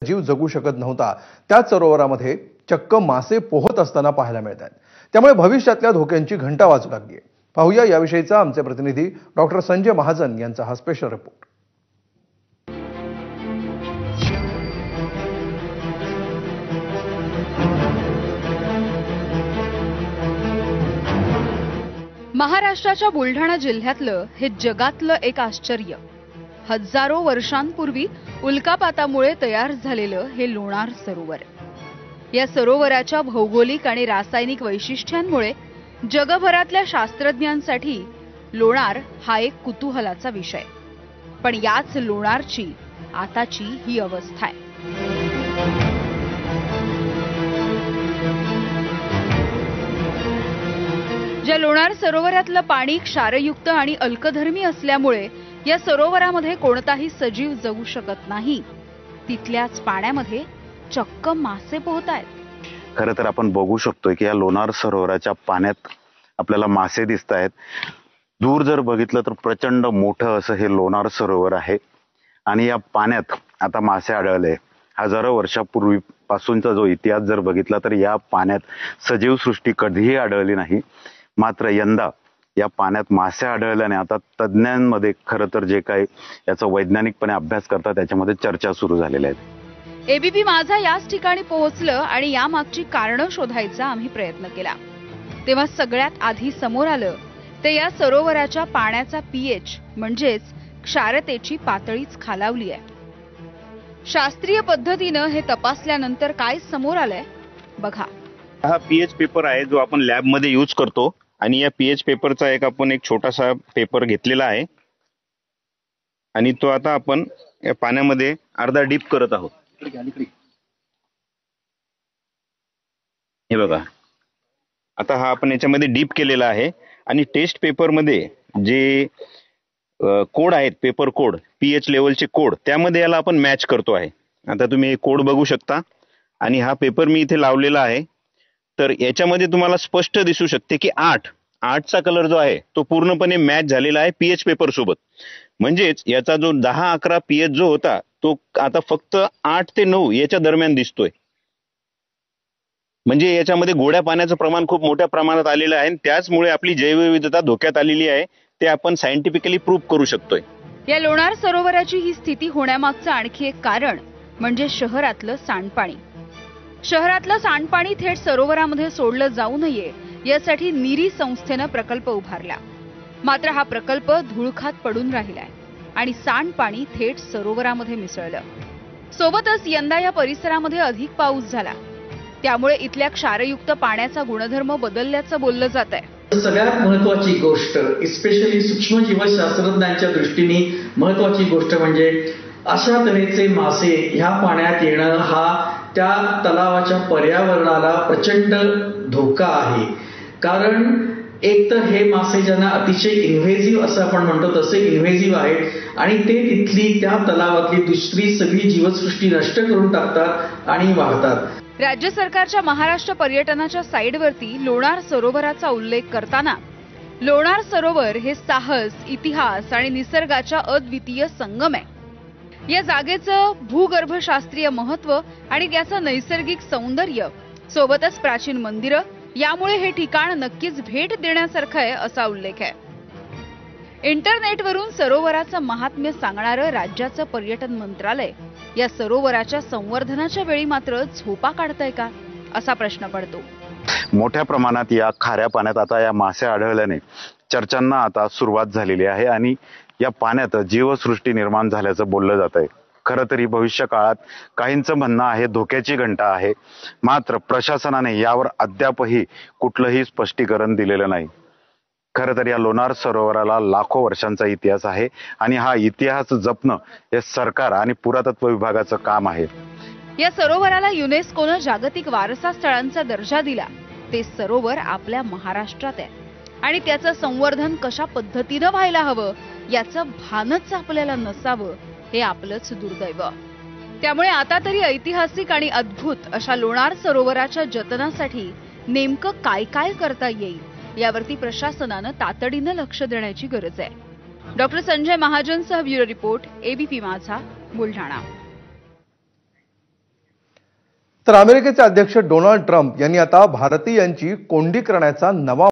जीव जगू शकत नव्हता त्याच सरोवरामध्ये चक्क मासे पोहत असताना पाहायला मिळतात। त्यामुळे भविष्यातल्या धोक्यांची घंटा वाजू लागली आहे। पाहूया याविषयीचा आमचे प्रतिनिधी डॉक्टर संजय महाजन यांचा हा स्पेशल रिपोर्ट। महाराष्ट्राच्या बुलढाणा जिल्ह्यातलं हे जगातलं एक आश्चर्य। हजारो वर्षांपूर्वी उल्कापातामुळे तयार झालेलं हे लोणार सरोवर। या सरोवराच्या भौगोलिक आणि रासायनिक वैशिष्ट्यांमुळे जगभरातल्या शास्त्रज्ञांसाठी लोणार हा एक कुतूहलाचा विषय। पण याच लोणारची आताची ही अवस्था आहे। ज्या लोणार सरोवरातलं पाणी क्षारयुक्त आणि अल्कधर्मी असल्यामुळे या सरोवरामध्ये कोणताही सजीव जगू शकत नाही, तिथल्याच पाण्यामध्ये चक्क मासे पोहतायत। खरं तर आपण बघू शकतोय की या लोणार सरोवराच्या पाण्यात आपल्याला मासे दिसतायत। दूर जर बघितलं तर प्रचंड मोठं असं हे लोणार सरोवर आहे आणि या पाण्यात आता मासे आढळले। हजारो वर्षापूर्वीपासूनचा जो इतिहास जर बघितला तर या पाण्यात सजीव सृष्टी कधीही आढळली नाही। मात्र यंदा या पाण्यात मासे आढळल्याने आता तज्ञांमध्ये खरं तर जे काही याचा वैज्ञानिकपणे अभ्यास करतात त्याच्यामध्ये चर्चा सुरू झालेल्या आहेत। एबीपी माझा याच ठिकाणी पोहोचलं आणि यामागची कारणं शोधायचा आम्ही प्रयत्न केला। तेव्हा सगळ्यात आधी समोर आलं ते या सरोवराच्या पाण्याचा पीएच म्हणजेच क्षारतेची पातळीच खालावली आहे। शास्त्रीय पद्धतीनं हे तपासल्यानंतर काय समोर आलंय बघा। हा पीएच पेपर आहे जो आपण लॅब मध्ये यूज करतो आणि या पीएच पेपरचा आपण एक छोटासा पेपर घेतलेला आहे आणि तो आता आपण या पाण्यामध्ये अर्धा डीप करत आहोत। हे बघा, आता हा आपण याच्यामध्ये डीप केलेला आहे आणि टेस्ट पेपर मध्ये जे कोड आहेत, पेपर कोड, पीएच लेवलचे कोड, त्यामध्ये याला आपण मॅच करतो आहे। आता तुम्ही कोड बघू शकता आणि हा पेपर मी इथे लावलेला आहे। तर याच्यामध्ये तुम्हाला स्पष्ट दिसू शकते की 8चा कलर जो आहे तो पूर्णपणे मॅच झालेला आहे पीएच पेपर सोबत। म्हणजेच याचा जो 10-11 पीएच जो होता तो आता फक्त 8 ते 9 याच्या दरम्यान दिसतोय। म्हणजे याच्यामध्ये गोड्या पाण्याचं प्रमाण खूप मोठ्या प्रमाणात आलेलं आहे आणि त्याचमुळे आपली जैवविविधता धोक्यात आलेली आहे, ते आपण सायंटिफिकली प्रूव्ह करू शकतोय। या लोणार सरोवराची ही स्थिती होण्यामागचं आणखी एक कारण म्हणजे शहरातलं सांडपाणी। शहरातलं सांडपाणी थेट सरोवरामध्ये सोडलं जाऊ नये यासाठी नीरी संस्थेनं प्रकल्प उभारला। मात्र हा प्रकल्प धूळखात पडून राहिलाय आणि सांडपाणी थेट सरोवरामध्ये मिसळलं। सोबतच यंदा या परिसरामध्ये अधिक पाऊस झाला, त्यामुळे इथल्या क्षारयुक्त पाण्याचा गुणधर्म बदलल्याचं बोललं जात आहे। सगळ्यात महत्वाची गोष्ट, स्पेशली सूक्ष्म जीवशास्त्रज्ञांच्या दृष्टीने महत्वाची गोष्ट म्हणजे अशा तऱ्हेचे मासे ह्या पाण्यात येणं हा त्या तलावाच्या पर्यावरणाला प्रचंड धोका आहे। कारण एक तर हे मासे ज्यांना अतिशय इन्व्हेसिव्ह असं आपण म्हणतो तसे इन्व्हेसिव्ह आहेत आणि ते तिथली त्या तलावातली दुसरी सगळी जीवसृष्टी नष्ट करून टाकतात आणि वाढतात। राज्य सरकारच्या महाराष्ट्र पर्यटनाच्या साईडवरती लोणार सरोवराचा उल्लेख करताना लोणार सरोवर हे साहस, इतिहास आणि निसर्गाच्या अद्वितीय संगम आहे। या जागेचं भूगर्भशास्त्रीय महत्व आणि त्याचं नैसर्गिक सौंदर्य सोबतच प्राचीन मंदिरं यामुळे हे ठिकाण नक्कीच भेट देण्यासारखं आहे असा उल्लेख आहे। इंटरनेटवरून सरोवराचं महात्म्य सांगणारं राज्याचं पर्यटन मंत्रालय या सरोवराच्या संवर्धनाच्या वेळी मात्र झोपा काढतंय का असा प्रश्न पडतो। मोठ्या प्रमाणात या खाऱ्या पाण्यात आता या मासे आढळल्याने चर्चांना आता सुरुवात झालेली आहे आणि या पाण्यात जीवसृष्टी निर्माण झाल्याचं बोललं जात आहे। खरं तरी भविष्य काळात काहींचं म्हणणं आहे धोक्याची घंटा आहे, मात्र प्रशासनाने यावर अद्यापही कुठलंही स्पष्टीकरण दिलेलं नाही। खरं तर या लोणार सरोवराला लाखो वर्षांचा इतिहास आहे आणि हा इतिहास जपणं हे सरकार आणि पुरातत्व विभागाचं काम आहे। या सरोवराला युनेस्कोनं जागतिक वारसा स्थळांचा दर्जा दिला, ते सरोवर आपल्या महाराष्ट्रात आहे आणि त्याचं संवर्धन कशा पद्धतीनं व्हायला हवं याचं भानच आपल्याला नसावं हे आपलंच दुर्दैव। त्यामुळे आता तरी ऐतिहासिक आणि अद्भुत अशा लोणार सरोवराच्या जतनासाठी नेमकं काय काय करता येईल यावरती प्रशासनानं तातडीनं लक्ष देण्याची गरज आहे। डॉक्टर संजय महाजनसह bureau report, ABP Majha, Buldhana. तर अमेरिकेचे अध्यक्ष डोनाल्ड ट्रम्प यांनी आता भारतीयांची कोंडी करण्याचा नवा